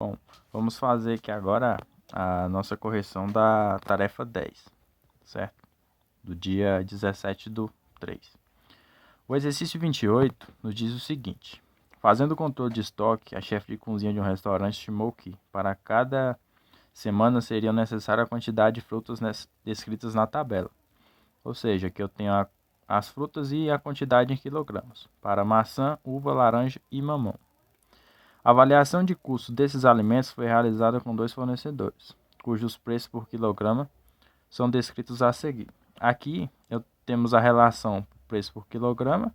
Bom, vamos fazer aqui agora a nossa correção da tarefa 10, certo? Do dia 17/3. O exercício 28 nos diz o seguinte: fazendo o controle de estoque, a chefe de cozinha de um restaurante estimou que, para cada semana, seria necessária a quantidade de frutas descritas na tabela. Ou seja, que eu tenho as frutas e a quantidade em quilogramas, para maçã, uva, laranja e mamão. A avaliação de custo desses alimentos foi realizada com 2 fornecedores, cujos preços por quilograma são descritos a seguir. Aqui temos a relação preço por quilograma,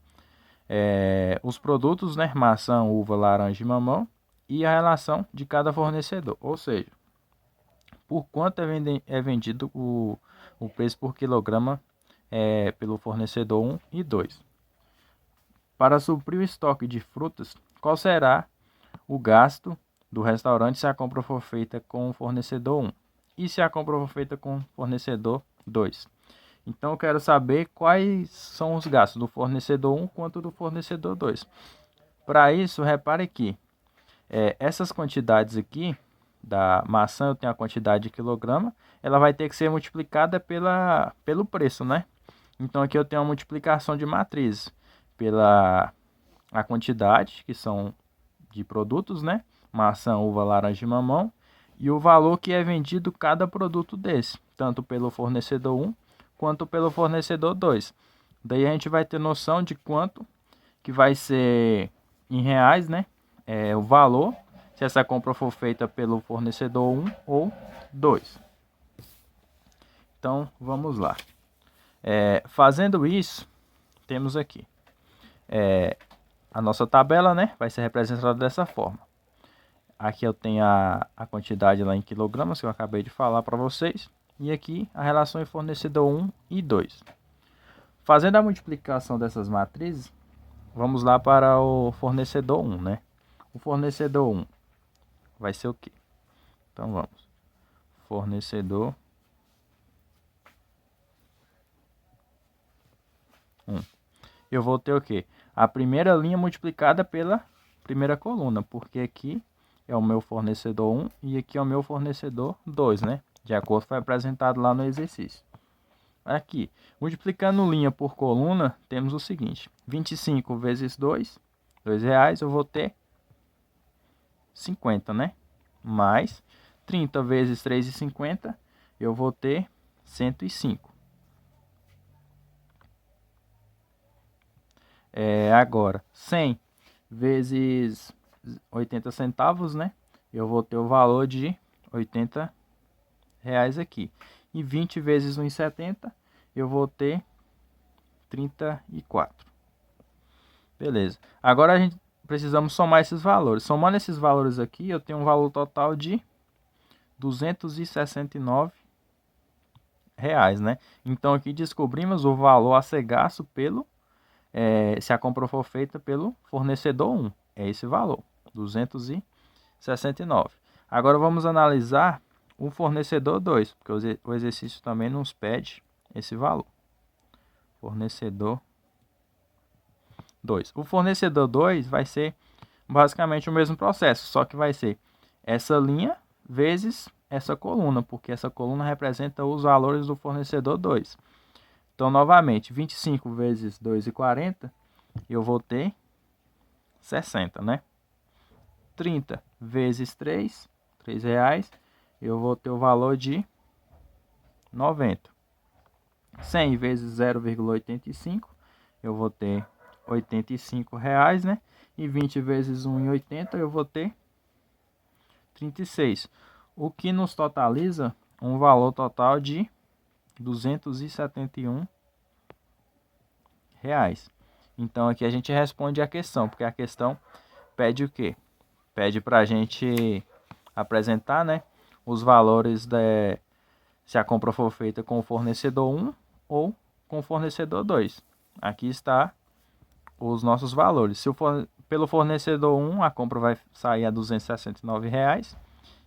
os produtos, né, maçã, uva, laranja e mamão, e a relação de cada fornecedor, ou seja, por quanto é vendido o preço por quilograma pelo fornecedor 1 e 2. Para suprir o estoque de frutas, qual será o gasto do restaurante se a compra for feita com o fornecedor 1 e se a compra for feita com o fornecedor 2. Então eu quero saber quais são os gastos do fornecedor 1 quanto do fornecedor 2. Para isso, repare que essas quantidades aqui da maçã, eu tenho a quantidade de quilograma, ela vai ter que ser multiplicada pelo preço, né? Então aqui eu tenho a multiplicação de matrizes pela a quantidade, que são de produtos, né? Maçã, uva, laranja e mamão. E o valor que é vendido cada produto desse, tanto pelo fornecedor 1 quanto pelo fornecedor 2. Daí a gente vai ter noção de quanto que vai ser em reais, né? O valor, se essa compra for feita pelo fornecedor 1 ou 2. Então, vamos lá. Fazendo isso, temos aqui a nossa tabela, né? Vai ser representada dessa forma. Aqui eu tenho a quantidade lá em quilogramas que eu acabei de falar para vocês. E aqui a relação em fornecedor 1 e 2. Fazendo a multiplicação dessas matrizes, vamos lá para o fornecedor 1, né? O fornecedor 1 vai ser o quê? Então vamos. Fornecedor 1. Eu vou ter o quê? A primeira linha multiplicada pela primeira coluna, porque aqui é o meu fornecedor 1 e aqui é o meu fornecedor 2, né? De acordo com o que foi apresentado lá no exercício. Aqui, multiplicando linha por coluna, temos o seguinte: 25 vezes 2, R$2, eu vou ter 50, né? Mais 30 vezes 3,50, eu vou ter 105. Agora, 100 vezes 80 centavos, né? Eu vou ter o valor de R$80 aqui. E 20 vezes 1,70, eu vou ter 34. Beleza. Agora a gente precisamos somar esses valores. Somando esses valores aqui, eu tenho um valor total de R$269, né? Então aqui descobrimos o valor a ser gasto se a compra for feita pelo fornecedor 1. É esse valor, 269. Agora vamos analisar o fornecedor 2, porque o exercício também nos pede esse valor. Fornecedor 2. O fornecedor 2 vai ser basicamente o mesmo processo, só que vai ser essa linha vezes essa coluna, porque essa coluna representa os valores do fornecedor 2. Então, novamente, 25 vezes 2,40, eu vou ter 60, né? 30 vezes 3, R$3, eu vou ter o valor de 90. 100 vezes 0,85, eu vou ter R$85, né? E 20 vezes 1,80, eu vou ter 36. O que nos totaliza um valor total de R$271. Então aqui a gente responde a questão, porque a questão pede o quê? Pede para a gente apresentar, né, os valores se a compra for feita com o fornecedor 1 ou com o fornecedor 2. Aqui está os nossos valores. Pelo fornecedor 1, a compra vai sair a R$269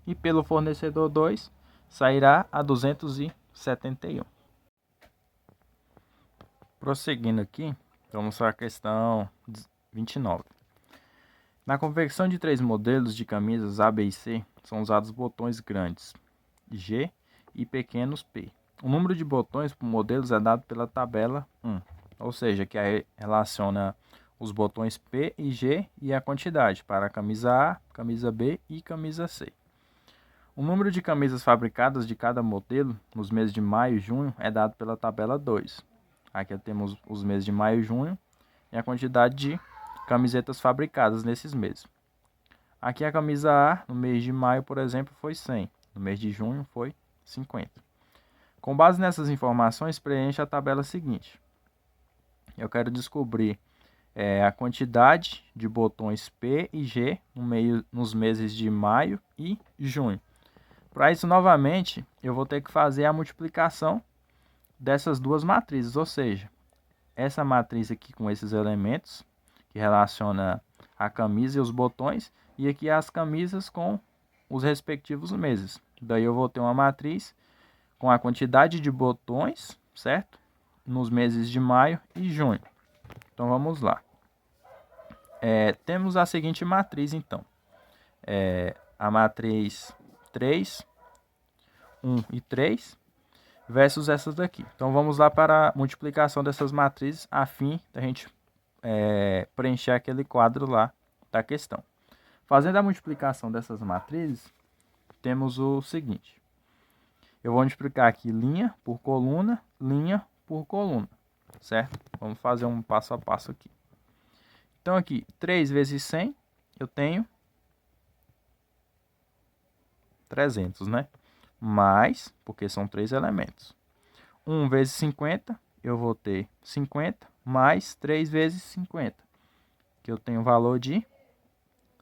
e pelo fornecedor 2 sairá a 271. Prosseguindo aqui, vamos para a questão 29. Na confecção de 3 modelos de camisas A, B e C, são usados botões grandes G e pequenos P. O número de botões por modelos é dado pela tabela 1, ou seja, que relaciona os botões P e G e a quantidade para a camisa A, camisa B e camisa C. O número de camisas fabricadas de cada modelo nos meses de maio e junho é dado pela tabela 2. Aqui temos os meses de maio e junho e a quantidade de camisetas fabricadas nesses meses. Aqui a camisa A, no mês de maio, por exemplo, foi 100. No mês de junho foi 50. Com base nessas informações, preencha a tabela seguinte. Eu quero descobrir a quantidade de botões P e G nos meses de maio e junho. Para isso, novamente, eu vou ter que fazer a multiplicação dessas duas matrizes, ou seja, essa matriz aqui com esses elementos, que relaciona a camisa e os botões, e aqui as camisas com os respectivos meses. Daí eu vou ter uma matriz com a quantidade de botões, certo? Nos meses de maio e junho. Então vamos lá. Temos a seguinte matriz, então. A matriz 3, 1 e 3, versus essas daqui. Então vamos lá para a multiplicação dessas matrizes, a fim da gente preencher aquele quadro lá da questão. Fazendo a multiplicação dessas matrizes, temos o seguinte. Eu vou multiplicar aqui linha por coluna, certo? Vamos fazer um passo a passo aqui. Então aqui, 3 vezes 100, eu tenho 300, né? Mais, porque são 3 elementos. 1 vezes 50, eu vou ter 50, mais 3 vezes 50, que eu tenho o valor de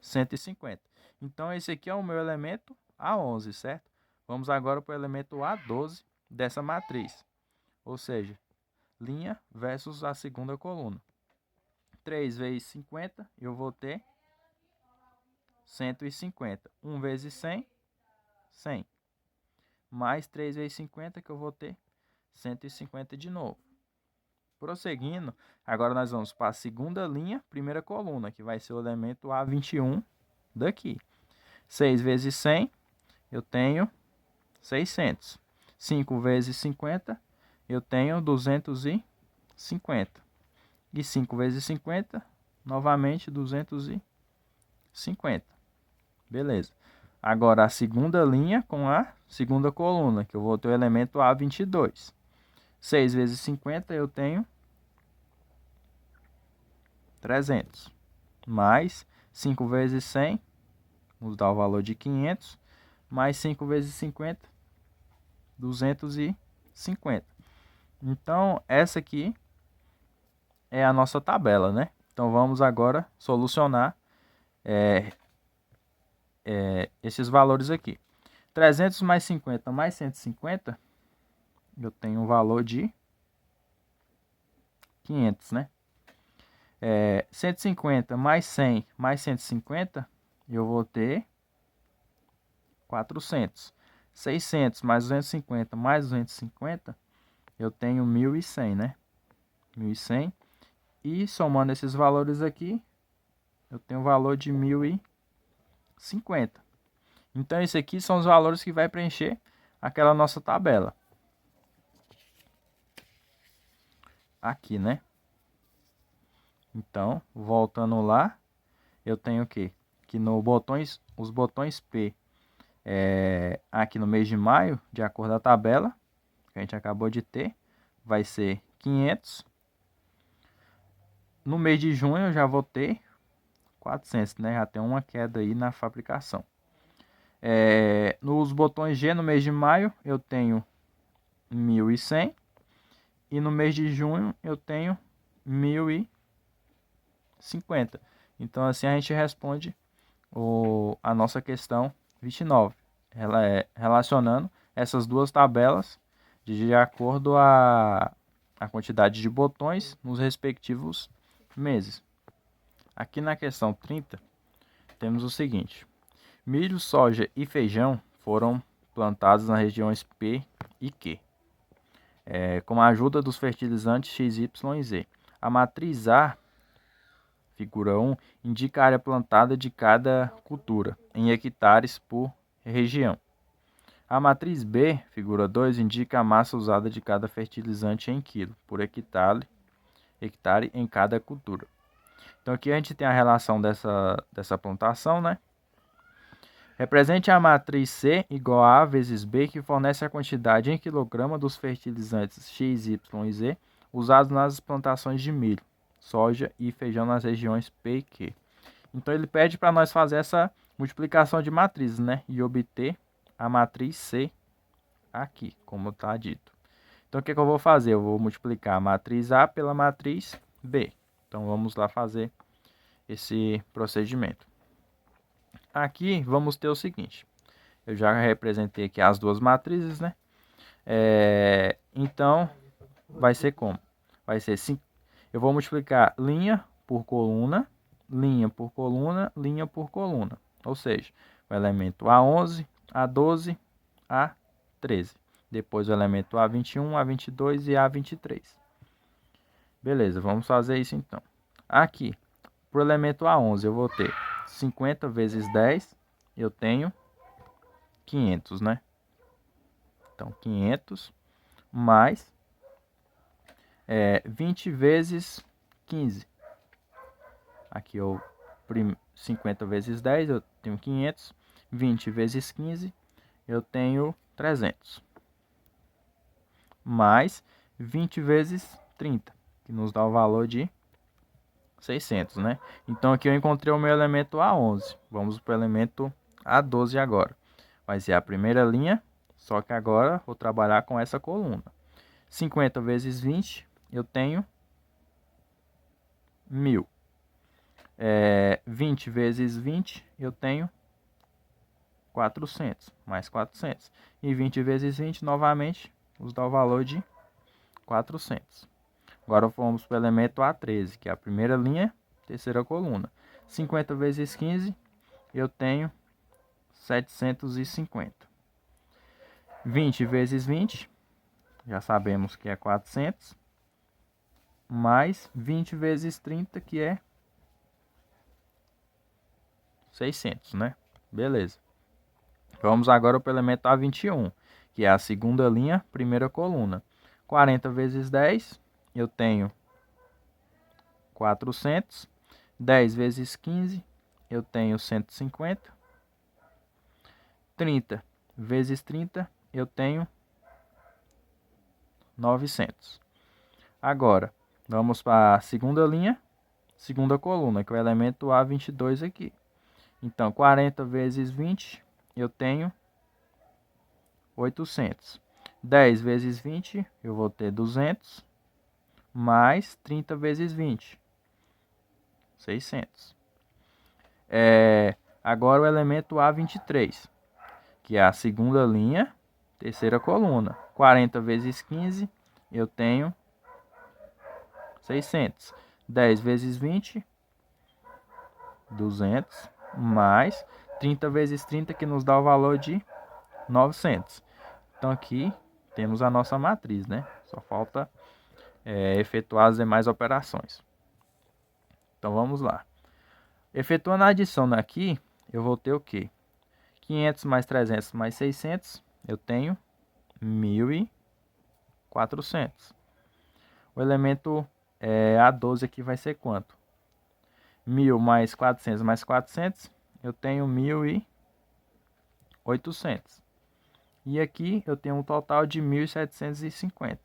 150. Então, esse aqui é o meu elemento A11, certo? Vamos agora para o elemento A12 dessa matriz. Ou seja, linha versus a segunda coluna. 3 vezes 50, eu vou ter 150. 1 vezes 100, 100. Mais 3 vezes 50, que eu vou ter 150 de novo. Prosseguindo, agora nós vamos para a segunda linha, primeira coluna, que vai ser o elemento A21 daqui. 6 vezes 100, eu tenho 600. 5 vezes 50, eu tenho 250. E 5 vezes 50, novamente 250. Beleza. Agora a segunda linha com a segunda coluna, que eu vou ter o elemento A22. 6 vezes 50, eu tenho 300. Mais 5 vezes 100, vamos dar o valor de 500. Mais 5 vezes 50, 250. Então, essa aqui é a nossa tabela, né? Então, vamos agora solucionar esses valores aqui. 300 mais 50 mais 150, eu tenho um valor de 500, né? 150 mais 100 mais 150, eu vou ter 400. 600 mais 250 mais 250, eu tenho 1.100, né? 1.100. E somando esses valores aqui, eu tenho o valor de 1.050. Então, esses aqui são os valores que vai preencher aquela nossa tabela. Aqui, né? Então, voltando lá, eu tenho o quê? Que os botões P, aqui no mês de maio, de acordo com a tabela que a gente acabou de ter, vai ser 500. No mês de junho eu já vou ter 400, né? Já tem uma queda aí na fabricação. Nos botões G no mês de maio eu tenho 1.100. E no mês de junho eu tenho 1.050. Então assim a gente responde a nossa questão 29. Ela relacionando essas duas tabelas de acordo a quantidade de botões nos respectivos meses. Aqui na questão 30, temos o seguinte. Milho, soja e feijão foram plantados nas regiões P e Q, com a ajuda dos fertilizantes X, Y e Z. A matriz A figura 1, indica a área plantada de cada cultura, em hectares por região. A matriz B, figura 2, indica a massa usada de cada fertilizante em quilo, por hectare em cada cultura. Então aqui a gente tem a relação dessa plantação, né? Represente a matriz C igual a A vezes B, que fornece a quantidade em quilograma dos fertilizantes X, Y e Z usados nas plantações de milho, soja e feijão nas regiões P e Q. Então ele pede para nós fazer essa multiplicação de matrizes, né? E obter a matriz C aqui, como está dito. Então o que eu vou fazer? Eu vou multiplicar a matriz A pela matriz B. Então vamos lá fazer esse procedimento. Aqui vamos ter o seguinte, eu já representei aqui as duas matrizes, né? Então vai ser como? Vai ser eu vou multiplicar linha por coluna, linha por coluna, linha por coluna. Ou seja, o elemento A11, A12, A13. Depois o elemento A21, A22 e A23. Beleza, vamos fazer isso então. Aqui, para o elemento A11 eu vou ter 50 vezes 10, eu tenho 500, né? Então, 500 mais 20 vezes 15. Aqui eu 50 vezes 10, eu tenho 500. 20 vezes 15, eu tenho 300. Mais 20 vezes 30, que nos dá o valor de 600, né? Então aqui eu encontrei o meu elemento A11. Vamos para o elemento A12 agora. Vai ser a primeira linha, só que agora vou trabalhar com essa coluna. 50 vezes 20, eu tenho 1000. 20 vezes 20, eu tenho 400, mais 400. E 20 vezes 20, novamente, nos dá o valor de 400. Agora vamos para o elemento A13, que é a primeira linha, terceira coluna. 50 vezes 15, eu tenho 750. 20 vezes 20, já sabemos que é 400. Mais 20 vezes 30, que é 600, né? Beleza. Vamos agora para o elemento A21, que é a segunda linha, primeira coluna. 40 vezes 10, eu tenho 400. 10 vezes 15, eu tenho 150. 30 vezes 30, eu tenho 900. Agora, vamos para a segunda linha, segunda coluna, que é o elemento A22 aqui. Então, 40 vezes 20, eu tenho 800. 10 vezes 20, eu vou ter 200. Mais 30 vezes 20, 600. Agora o elemento A23, que é a segunda linha, terceira coluna. 40 vezes 15, eu tenho 600. 10 vezes 20, 200. Mais 30 vezes 30, que nos dá o valor de 900. Então aqui temos a nossa matriz, né? Só falta efetuar as demais operações. Então vamos lá. Efetuando a adição aqui, eu vou ter o quê? 500 mais 300 mais 600, eu tenho 1.400. O elemento A12 aqui vai ser quanto? 1.000 mais 400, eu tenho 1.800. E aqui eu tenho um total de 1.750.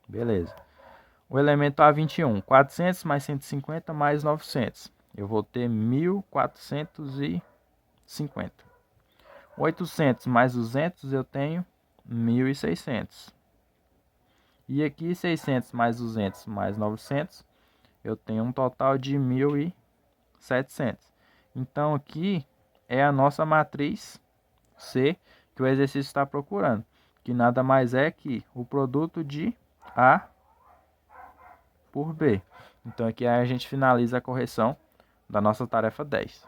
Beleza. O elemento A21, 400 mais 150 mais 900. Eu vou ter 1.450. 800 mais 200, eu tenho 1.600. E aqui 600 mais 200 mais 900, eu tenho um total de 1.700. Então aqui é a nossa matriz C que o exercício está procurando, que nada mais é que o produto de A por B. Então aqui a gente finaliza a correção da nossa tarefa 10.